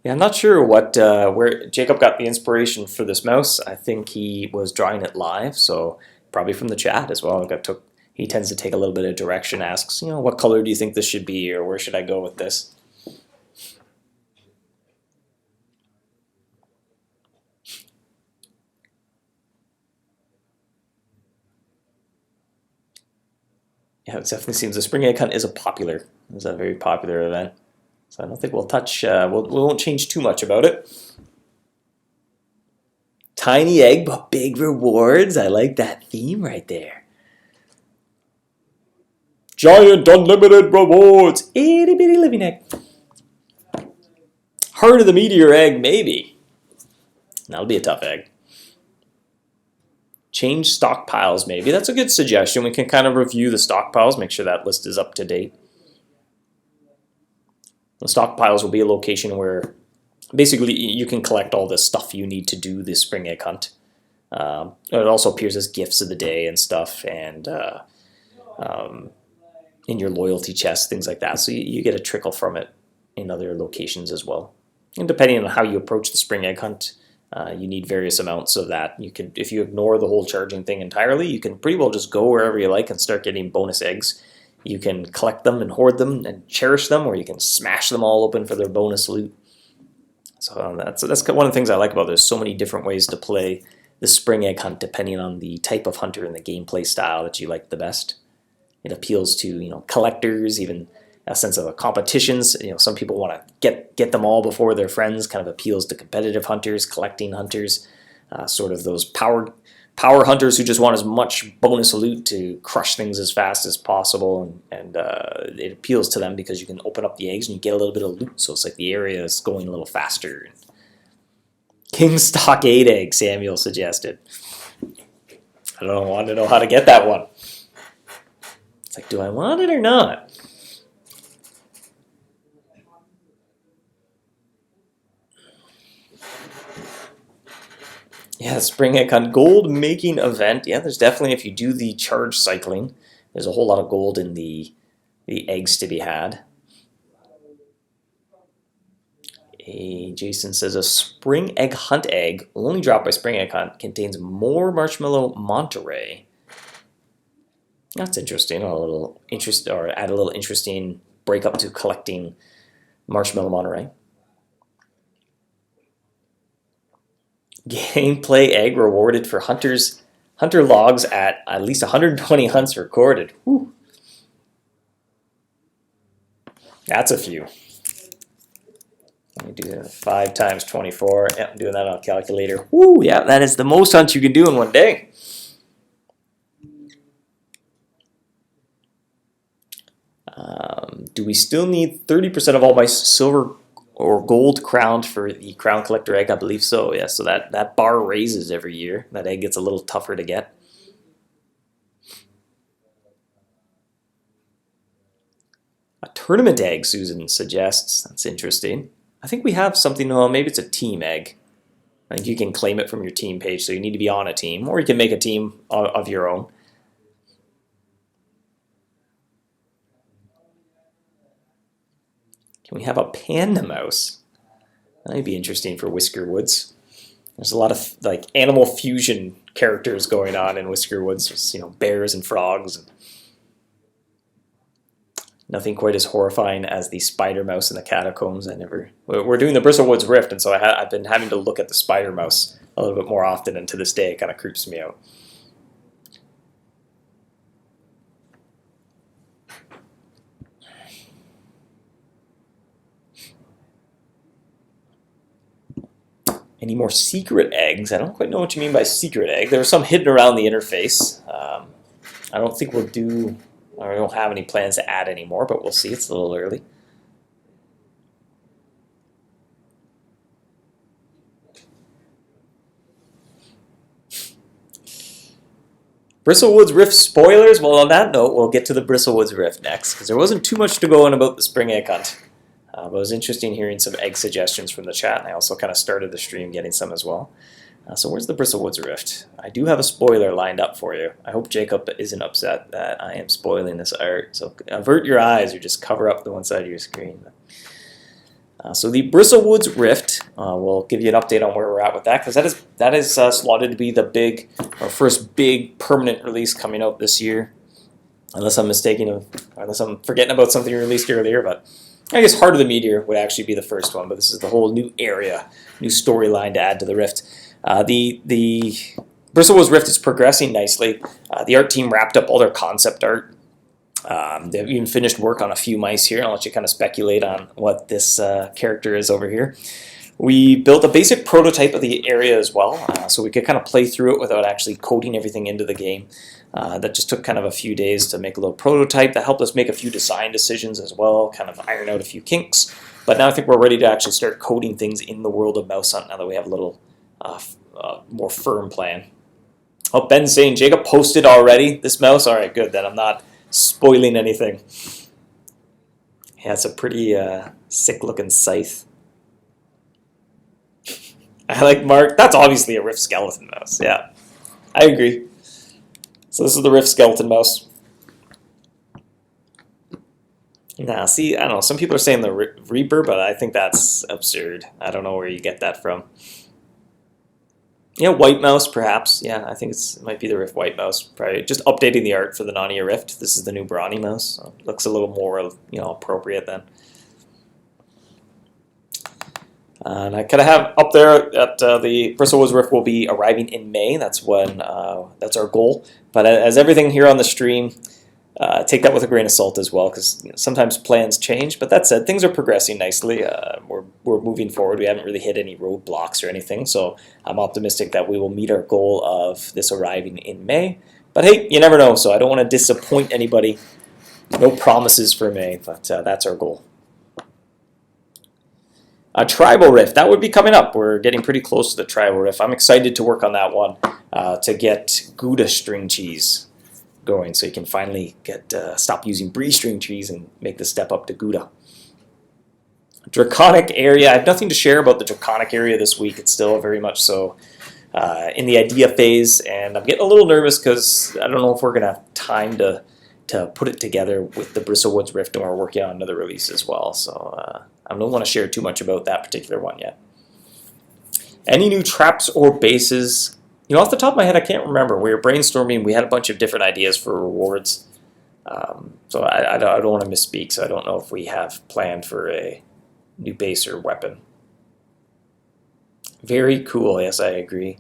Yeah, I'm not sure where Jacob got the inspiration for this mouse. I think he was drawing it live, so probably from the chat as well. He tends to take a little bit of direction, asks, what color do you think this should be, or where should I go with this? Yeah, it definitely seems the spring egg hunt is a very popular event. So I don't think we'll touch, we won't change too much about it. Tiny egg, but big rewards. I like that theme right there. Giant unlimited rewards. Itty bitty living egg. Heart of the meteor egg, maybe. That'll be a tough egg. Change stockpiles, maybe. That's a good suggestion. We can kind of review the stockpiles, make sure that list is up to date. The stockpiles will be a location where basically you can collect all the stuff you need to do this spring egg hunt. It also appears as gifts of the day and stuff, and in your loyalty chest, things like that. So you get a trickle from it in other locations as well. And depending on how you approach the spring egg hunt, you need various amounts of that. If you ignore the whole charging thing entirely, you can pretty well just go wherever you like and start getting bonus eggs. You can collect them and hoard them and cherish them, or you can smash them all open for their bonus loot. So that's one of the things I like about it. There's so many different ways to play the spring egg hunt depending on the type of hunter and the gameplay style that you like the best. It appeals to collectors, even a sense of competitions. Some people want to get them all before their friends. Kind of appeals to competitive hunters, collecting hunters, sort of those power hunters who just want as much bonus loot to crush things as fast as possible, and it appeals to them because you can open up the eggs and you get a little bit of loot, so it's like the area is going a little faster. King stock 8 egg, Samuel suggested. I don't want to know how to get that one. It's like, do I want it or not? Yeah, spring egg hunt gold making event. Yeah, there's definitely, if you do the charge cycling, there's a whole lot of gold in the eggs to be had. Jason says a spring egg hunt egg, only dropped by spring egg hunt, contains more marshmallow Monterey. That's interesting. Add a little interesting breakup to collecting marshmallow Monterey. Gameplay egg rewarded for hunter logs at least 120 hunts recorded. Whew. That's a few. Let me do 5 times 24. Yeah, I'm doing that on a calculator. Woo, yeah, that is the most hunts you can do in one day. Do we still need 30% of all my silver or gold crowned for the crown collector egg? I believe so, yeah. So that bar raises every year. That egg gets a little tougher to get. A tournament egg, Susan suggests. That's interesting. I think we have something, well, maybe it's a team egg. I think you can claim it from your team page, so you need to be on a team, or you can make a team of your own. Can we have a panda mouse? That might be interesting for Whisker Woods. There's a lot of like animal fusion characters going on in Whisker Woods. There's, you know, bears and frogs. And nothing quite as horrifying as the spider mouse in the catacombs. We're doing the Bristle Woods Rift, and so I've been having to look at the spider mouse a little bit more often, and to this day it kind of creeps me out. Any more secret eggs? I don't quite know what you mean by secret egg. There are some hidden around the interface. I don't think we'll do, or I don't have any plans to add any more, but we'll see. It's a little early. Bristle Woods Rift spoilers? Well, on that note, we'll get to the Bristle Woods Rift next, because there wasn't too much to go on about the spring egg hunt. But it was interesting hearing some egg suggestions from the chat, and I also kind of started the stream getting some as well. So where's the Bristle Woods Rift? I do have a spoiler lined up for you. I hope Jacob isn't upset that I am spoiling this art. So avert your eyes or just cover up the one side of your screen. So the Bristle Woods Rift, we'll give you an update on where we're at with that, because that is slotted to be the our first big permanent release coming out this year. Unless I'm unless I'm forgetting about something released earlier, but I guess Heart of the Meteor would actually be the first one, but this is the whole new area, new storyline to add to the Rift. The Bristle Woods Rift is progressing nicely. The art team wrapped up all their concept art. They've even finished work on a few mice here. I'll let you kind of speculate on what this character is over here. We built a basic prototype of the area as well, so we could kind of play through it without actually coding everything into the game. That just took kind of a few days to make a little prototype. That helped us make a few design decisions as well, kind of iron out a few kinks. But now I think we're ready to actually start coding things in the world of MouseHunt now that we have a little more firm plan. Oh, Ben's saying Jacob posted already this mouse. All right, good. Then I'm not spoiling anything. Yeah, it's a pretty sick-looking scythe. I like Mark. That's obviously a Rift skeleton mouse. Yeah, I agree. So this is the Rift skeleton mouse. Now, see, I don't know. Some people are saying the Reaper, but I think that's absurd. I don't know where you get that from. Yeah, white mouse, perhaps. Yeah, I think it might be the Rift white mouse. Probably just updating the art for the Narnia Rift. This is the new brawny mouse. So it looks a little more, appropriate then. And I kind of have up there that the Bristle Woods Rift will be arriving in May. That's when that's our goal. But as everything here on the stream, take that with a grain of salt as well, because sometimes plans change. But that said, things are progressing nicely. We're moving forward. We haven't really hit any roadblocks or anything, so I'm optimistic that we will meet our goal of this arriving in May. But hey, you never know, so I don't want to disappoint anybody. No promises for May, but that's our goal. A Tribal Rift, that would be coming up. We're getting pretty close to the Tribal Rift. I'm excited to work on that one to get Gouda string cheese going, so you can finally get stop using Brie string cheese and make the step up to Gouda. Draconic area, I have nothing to share about the Draconic area this week. It's still very much so in the idea phase, and I'm getting a little nervous because I don't know if we're going to have time to put it together with the Bristle Woods Rift, and we're working on another release as well, so I don't want to share too much about that particular one yet. Any new traps or bases? Off the top of my head, I can't remember. We were brainstorming. We had a bunch of different ideas for rewards. So I don't want to misspeak, so I don't know if we have planned for a new base or weapon. Very cool. Yes, I agree.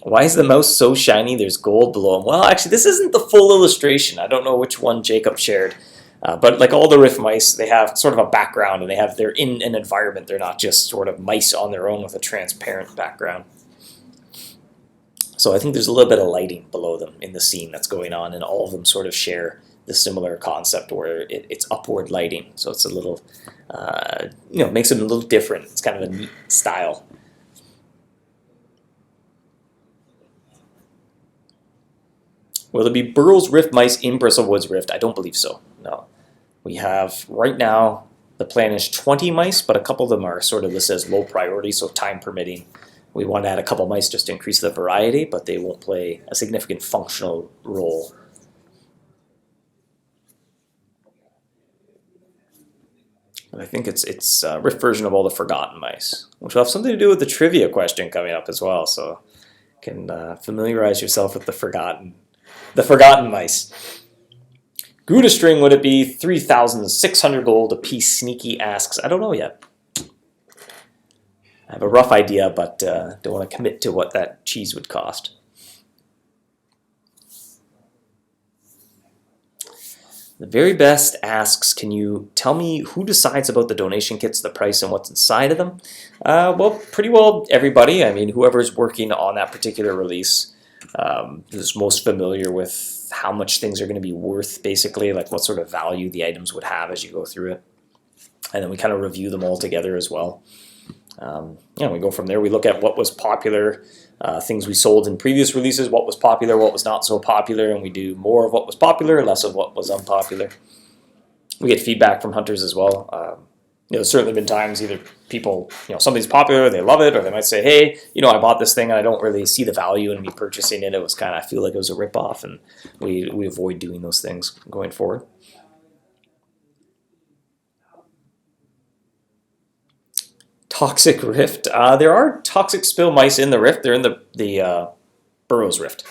Why is the mouse so shiny? There's gold below him. Well, actually, this isn't the full illustration. I don't know which one Jacob shared. But like all the Rift mice, they have sort of a background, and they're in an environment. They're not just sort of mice on their own with a transparent background. So I think there's a little bit of lighting below them in the scene that's going on, and all of them sort of share the similar concept where it's upward lighting. So it's a little, makes it a little different. It's kind of a neat style. Will there be Burrow's Rift mice in Bristle Woods Rift? I don't believe so, no. We have, right now, the plan is 20 mice, but a couple of them are sort of listed as low priority, so time permitting. We want to add a couple mice just to increase the variety, but they won't play a significant functional role. And I think it's a Rift version of all the forgotten mice, which will have something to do with the trivia question coming up as well. So you can familiarize yourself with the forgotten mice. Gouda string, would it be 3,600 gold a piece? Sneaky asks. I don't know yet. I have a rough idea, but don't want to commit to what that cheese would cost. The very best asks, can you tell me who decides about the donation kits, the price, and what's inside of them? Well, pretty well everybody. I mean, whoever's working on that particular release is most familiar with how much things are going to be worth, basically, like what sort of value the items would have as you go through it. And then we kind of review them all together as well. We go from there. We look at what was popular, things we sold in previous releases, what was popular, what was not so popular, and we do more of what was popular, less of what was unpopular. We get feedback from hunters as well. There's certainly been times either people, something's popular, they love it, or they might say, hey, I bought this thing and I don't really see the value in me purchasing it. It was I feel like it was a ripoff, and we avoid doing those things going forward. Toxic Rift. There are toxic spill mice in the Rift. They're in the Burrows Rift.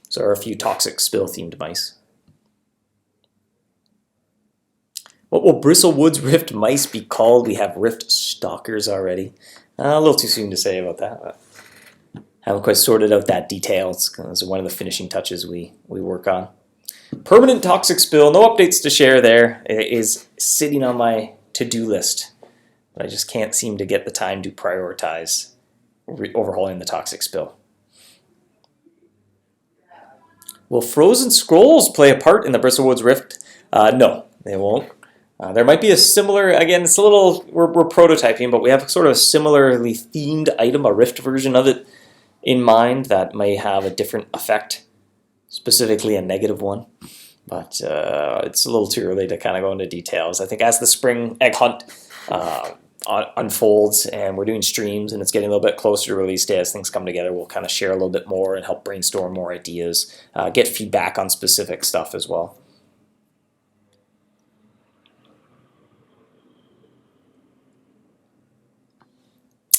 So there are a few toxic spill themed mice. What will Bristle Woods Rift mice be called? We have Rift Stalkers already. A little too soon to say about that, but haven't quite sorted out that detail. It's one of the finishing touches we work on. Permanent toxic spill. No updates to share there. It is sitting on my to-do list. I just can't seem to get the time to prioritize overhauling the toxic spill. Will frozen scrolls play a part in the Bristle Woods Rift? No, they won't. There might be a similar, again, it's a little, we're prototyping, but we have sort of a similarly themed item, a Rift version of it in mind that may have a different effect, specifically a negative one. But it's a little too early to kind of go into details. I think as the spring egg hunt unfolds and we're doing streams and it's getting a little bit closer to release day, as things come together, we'll kind of share a little bit more and help brainstorm more ideas, get feedback on specific stuff as well.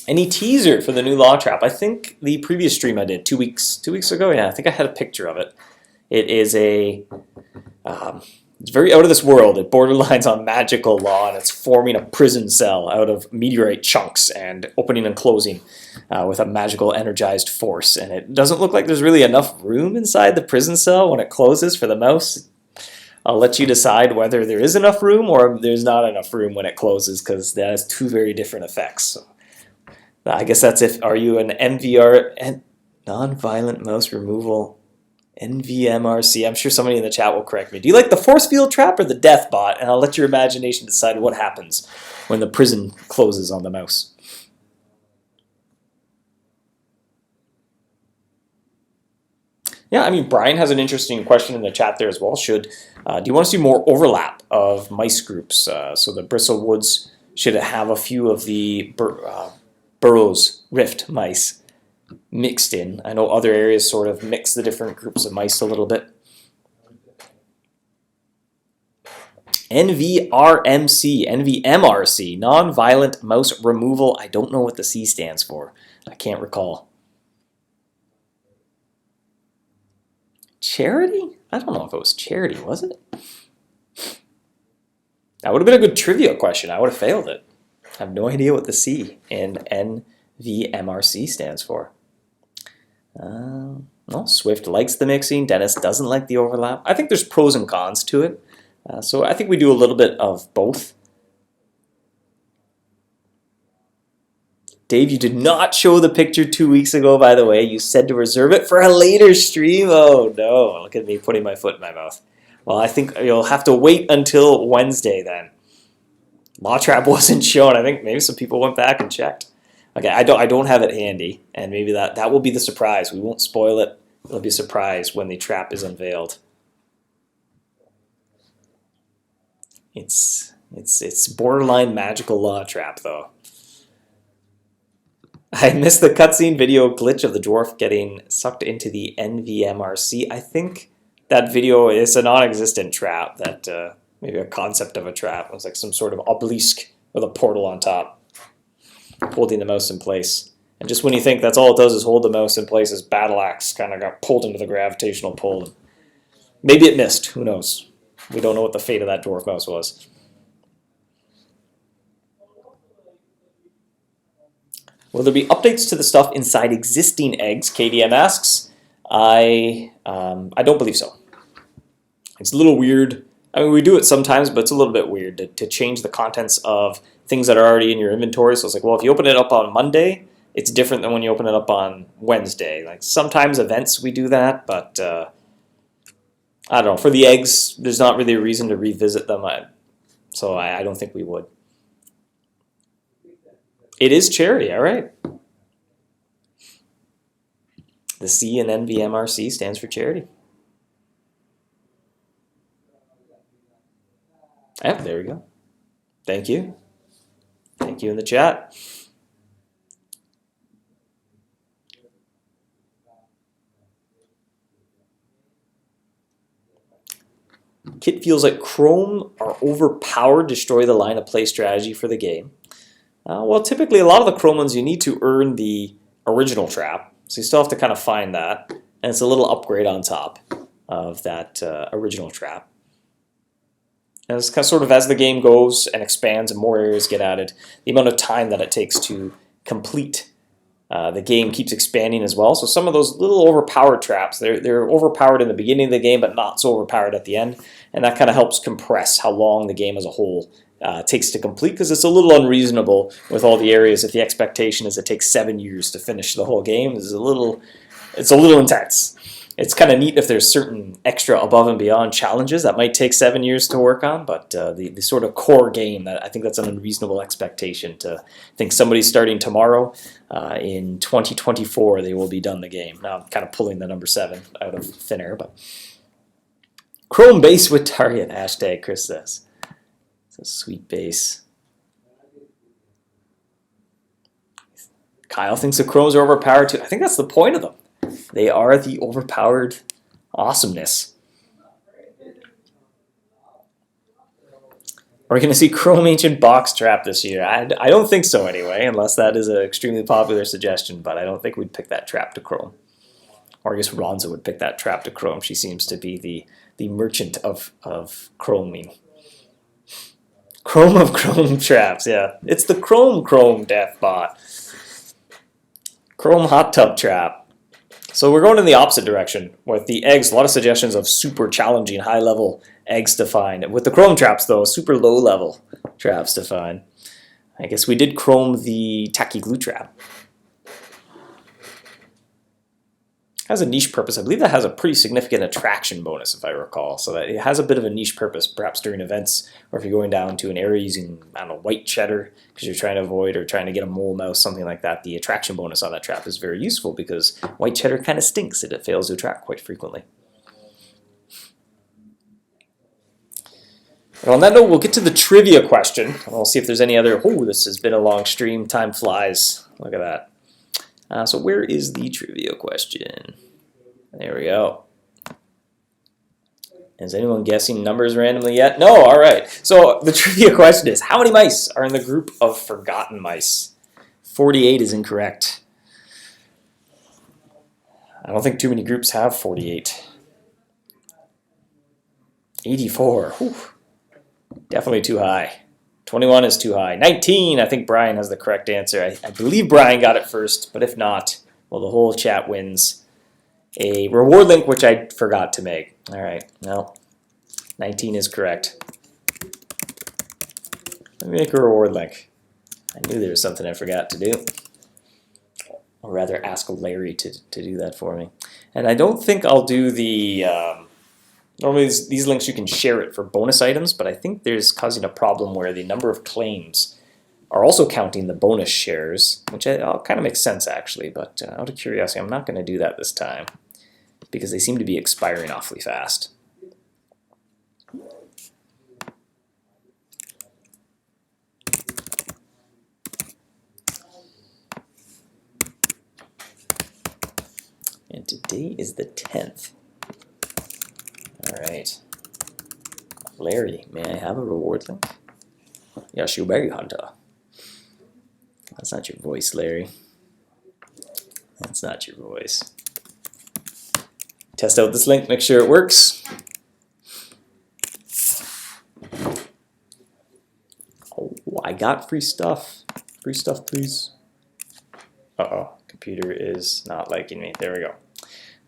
Any teaser for the new law trap? I think the previous stream I did 2 weeks ago, yeah, I think I had a picture of it. It is it's very out of this world. It borderlines on magical law, and it's forming a prison cell out of meteorite chunks and opening and closing with a magical energized force. And it doesn't look like there's really enough room inside the prison cell when it closes for the mouse. I'll let you decide whether there is enough room or there's not enough room when it closes, because that has two very different effects. So, I guess that's are you an MVR, non-violent mouse removal, NVMRC? I'm sure somebody in the chat will correct me. Do you like the force field trap or the death bot? And I'll let your imagination decide what happens when the prison closes on the mouse. Yeah, I mean, Brian has an interesting question in the chat there as well. Do you want to see more overlap of mice groups? So the Bristle Woods, should it have a few of the Burrows Rift mice mixed in? I know other areas sort of mix the different groups of mice a little bit. NVMRC, non-violent mouse removal. I don't know what the C stands for. I can't recall. Charity? I don't know if it was charity, was it? That would have been a good trivia question. I would have failed it. I have no idea what the C in NVMRC stands for. Well, Swift likes the mixing. Dennis doesn't like the overlap. I think there's pros and cons to it. So I think we do a little bit of both. Dave, you did not show the picture 2 weeks ago, by the way. You said to reserve it for a later stream. Oh, no. Look at me putting my foot in my mouth. Well, I think you'll have to wait until Wednesday then. Law Trap wasn't shown. I think maybe some people went back and checked. Okay, I don't have it handy, and maybe that will be the surprise. We won't spoil it. It'll be a surprise when the trap is unveiled. It's borderline magical law trap, though. I missed the cutscene video glitch of the dwarf getting sucked into the NVMRC. I think that video is a non-existent trap, that maybe a concept of a trap. It was like some sort of obelisk with a portal on top, holding the mouse in place. And just when you think that's all it does is hold the mouse in place, his battle axe kind of got pulled into the gravitational pull. Maybe it missed. Who knows? We don't know what the fate of that dwarf mouse was. Will there be updates to the stuff inside existing eggs? KDM asks. I don't believe so. It's a little weird. I mean, we do it sometimes, but it's a little bit weird to change the contents of things that are already in your inventory. So it's like, well, if you open it up on Monday, it's different than when you open it up on Wednesday. Like sometimes events we do that, but I don't know. For the eggs, there's not really a reason to revisit them, so I don't think we would. It is charity, all right. The C in NVMRC stands for charity. Yep, there we go. Thank you. Thank you in the chat. Kit feels like Chrome are overpowered, destroy the line of play strategy for the game. Well, typically a lot of the Chrome ones you need to earn the original trap, so you still have to kind of find that, and it's a little upgrade on top of that original trap. And it's kind of sort of as the game goes and expands and more areas get added, the amount of time that it takes to complete the game keeps expanding as well. So some of those little overpowered traps, they're overpowered in the beginning of the game, but not so overpowered at the end. And that kind of helps compress how long the game as a whole takes to complete, because it's a little unreasonable with all the areas if the expectation is it takes 7 years to finish the whole game. It's a little intense. It's kind of neat if there's certain extra above and beyond challenges that might take 7 years to work on, but the sort of core game, I think that's an unreasonable expectation to think somebody's starting tomorrow. In 2024, they will be done the game. Now I'm kind of pulling the number 7 out of thin air, but Chrome base with target, hashtag Chris says. It's a sweet base. Kyle thinks the Chromes are overpowered too. I think that's the point of them. They are the overpowered awesomeness. Are we going to see Chrome Ancient Box Trap this year? I don't think so anyway, unless that is an extremely popular suggestion, but I don't think we'd pick that trap to Chrome. Or I guess Ronza would pick that trap to Chrome. She seems to be the merchant of chroming. Chrome of Chrome traps, yeah. It's the Chrome death bot. Chrome hot tub trap. So we're going in the opposite direction with the eggs. A lot of suggestions of super challenging, high-level eggs to find. With the Chrome traps, though, super low-level traps to find. I guess we did Chrome the tacky glue trap. Has a niche purpose. I believe that has a pretty significant attraction bonus, if I recall. So that it has a bit of a niche purpose, perhaps during events, or if you're going down to an area using, I don't know, white cheddar, because you're trying to avoid or trying to get a mole mouse, something like that. The attraction bonus on that trap is very useful because white cheddar kind of stinks and it fails to attract quite frequently. And on that note, we'll get to the trivia question. And we'll see if there's any other. Oh, this has been a long stream. Time flies. Look at that. So where is the trivia question? There we go. Is anyone guessing numbers randomly yet? No, all right. So the trivia question is, how many mice are in the group of forgotten mice? 48 is incorrect. I don't think too many groups have 48. 84. Whew. Definitely too high. 21 is too high. 19, I think Brian has the correct answer. I believe Brian got it first, but if not, well, the whole chat wins a reward link, which I forgot to make. All right, no, 19 is correct. Let me make a reward link. I knew there was something I forgot to do. Or rather ask Larry to do that for me. And I don't think I'll do the... Normally these links you can share it for bonus items, but I think there's causing a problem where the number of claims are also counting the bonus shares, which kind of makes sense actually, but out of curiosity, I'm not going to do that this time because they seem to be expiring awfully fast. And today is the 10th. All right. Larry, may I have a reward link? Yes, you berry hunter. That's not your voice, Larry. That's not your voice. Test out this link, make sure it works. Oh, I got free stuff. Free stuff, please. Uh-oh, computer is not liking me. There we go.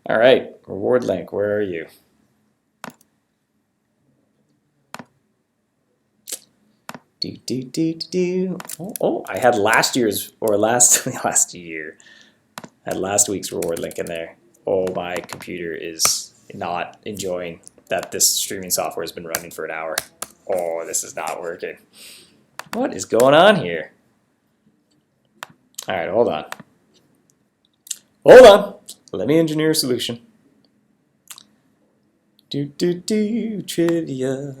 All right, reward link, where are you? Oh, I had last year's, or last year. I had last week's reward link in there. Oh, my computer is not enjoying that this streaming software has been running for an hour. Oh, this is not working. What is going on here? All right, hold on. Hold on. Let me engineer a solution. Trivia.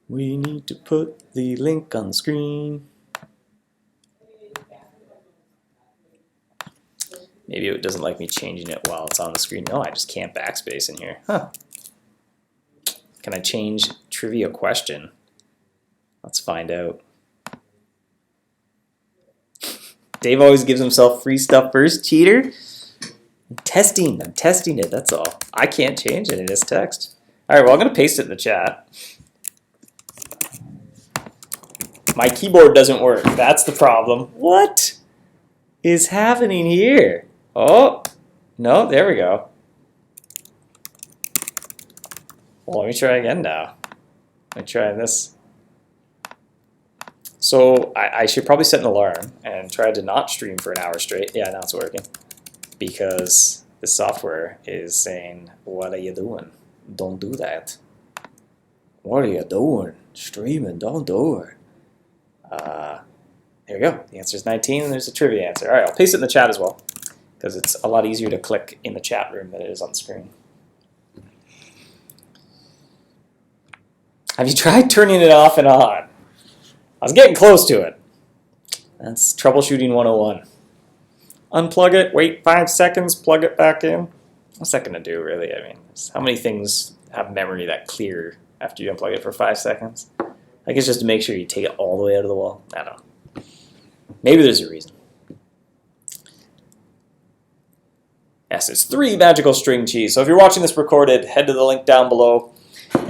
We need to put the link on the screen. Maybe it doesn't like me changing it while it's on the screen. No, I just can't backspace in here. Huh. Can I change trivia question? Let's find out. Dave always gives himself free stuff first. Cheater. I'm testing it, that's all. I can't change it in this text. All right, well, I'm going to paste it in the chat. My keyboard doesn't work. That's the problem. What is happening here? Oh, no, there we go. Well, let me try again now. Let me try this. So I should probably set an alarm and try to not stream for an hour straight. Yeah, now it's working. Because the software is saying, what are you doing? Don't do that. What are you doing? Streaming, don't do it. There we go. The answer is 19, and there's a trivia answer. All right, I'll paste it in the chat as well, because it's a lot easier to click in the chat room than it is on the screen. Have you tried turning it off and on? I was getting close to it. That's troubleshooting 101. Unplug it, wait 5 seconds, plug it back in. What's that going to do, really? I mean, how many things have memory that clear after you unplug it for 5 seconds? I guess just to make sure you take it all the way out of the wall. I don't know. Maybe there's a reason. Yes, it's 3 magical string cheese. So if you're watching this recorded, head to the link down below.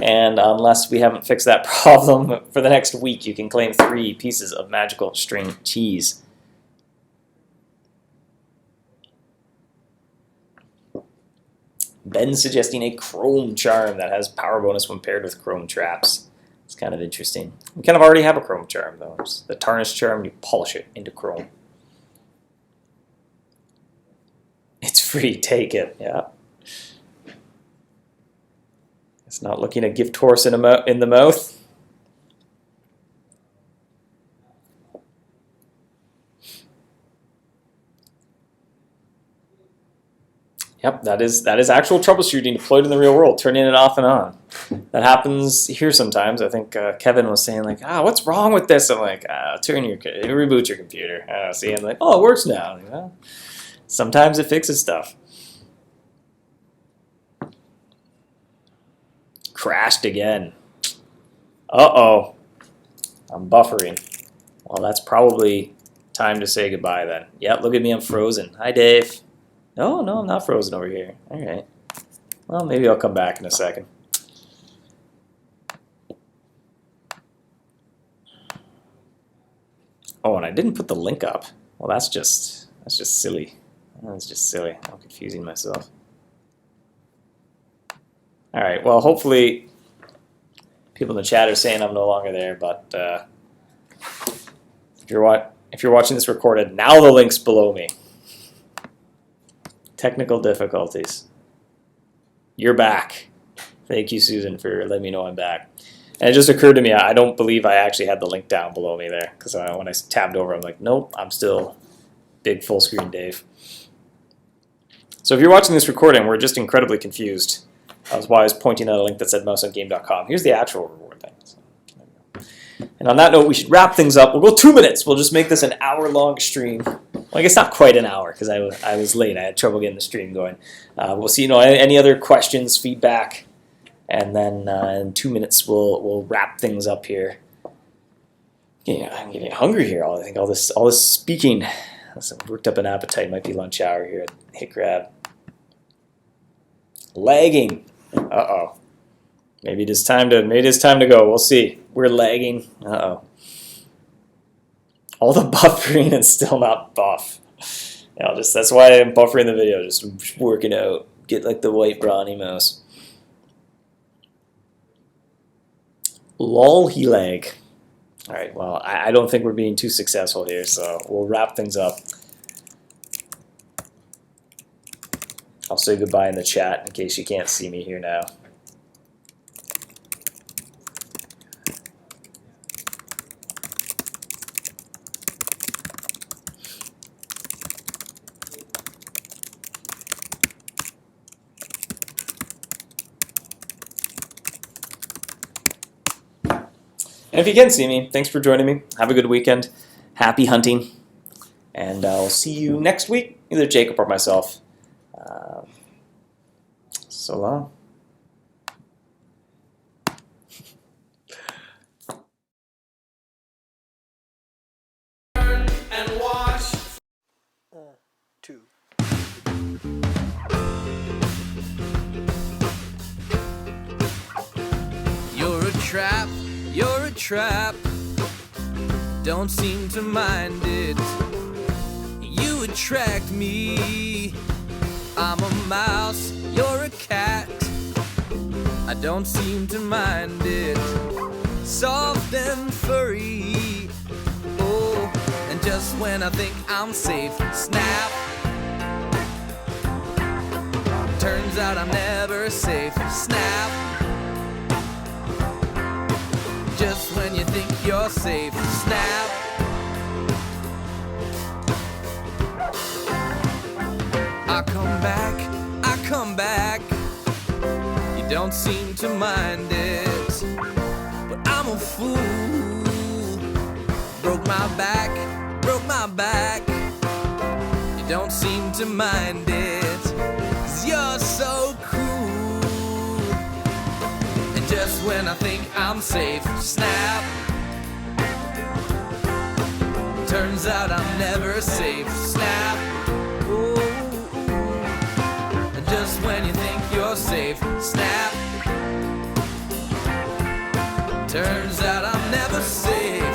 And unless we haven't fixed that problem, for the next week you can claim 3 pieces of magical string cheese. Ben's suggesting a chrome charm that has power bonus when paired with chrome traps. It's kind of interesting. We kind of already have a chrome charm though. It's the tarnish charm, you polish it into chrome. It's free, take it, yeah. It's not looking a gift horse in the mouth. Yep, that is actual troubleshooting deployed in the real world, turning it off and on. That happens here sometimes. I think Kevin was saying like, what's wrong with this? I'm like, reboot your computer. See, I'm like, oh, it works now. You know? Sometimes it fixes stuff. Crashed again. Uh-oh. I'm buffering. Well, that's probably time to say goodbye then. Yep, look at me, I'm frozen. Hi, Dave. No, I'm not frozen over here. All right. Well, maybe I'll come back in a second. Oh, and I didn't put the link up. Well, that's just silly. That's just silly. I'm confusing myself. All right. Well, hopefully people in the chat are saying I'm no longer there, but if you're watching this recorded, now the link's below me. Technical difficulties. You're back. Thank you, Susan, for letting me know I'm back. And it just occurred to me, I don't believe I actually had the link down below me there, because when I tabbed over, I'm like, nope, I'm still big full screen Dave. So if you're watching this recording, we're just incredibly confused. That's why I was pointing at a link that said mousehuntgame.com. Here's the actual reward thing. So, there we go. And on that note, we should wrap things up. We'll go 2 minutes. We'll just make this an hour-long stream. Well, I guess not quite an hour because I was late. I had trouble getting the stream going. We'll see. Any other questions, feedback, and then in 2 minutes we'll wrap things up here. Yeah, I'm getting hungry here. I think all this speaking has worked up an appetite. Might be lunch hour here at Hit Grab. Lagging. Uh-oh. Maybe it is time to go. We'll see. We're lagging. Uh-oh. All the buffering and still not buff. Yeah, that's why I'm buffering the video. Just working out. Get like the white brawny mouse. Lol, he lag. All right. Well, I don't think we're being too successful here, so we'll wrap things up. I'll say goodbye in the chat in case you can't see me here now. And if you can see me, thanks for joining me. Have a good weekend. Happy hunting. And I'll see you next week, either Jacob or myself. So long. And watch. 2. You're a trap. Don't seem to mind it. You attract me. I'm a mouse, you're a cat. I don't seem to mind it. Soft and furry. Oh, and just when I think I'm safe, snap. Turns out I'm never safe, snap. Just when you think you're safe, snap. I come back. You don't seem to mind it, but I'm a fool. Broke my back. You don't seem to mind it, 'cause you're so cool. And just when I think I'm safe, snap. Turns out I'm never safe, snap. Ooh. And just when you think you're safe, snap. Turns out I'm never safe.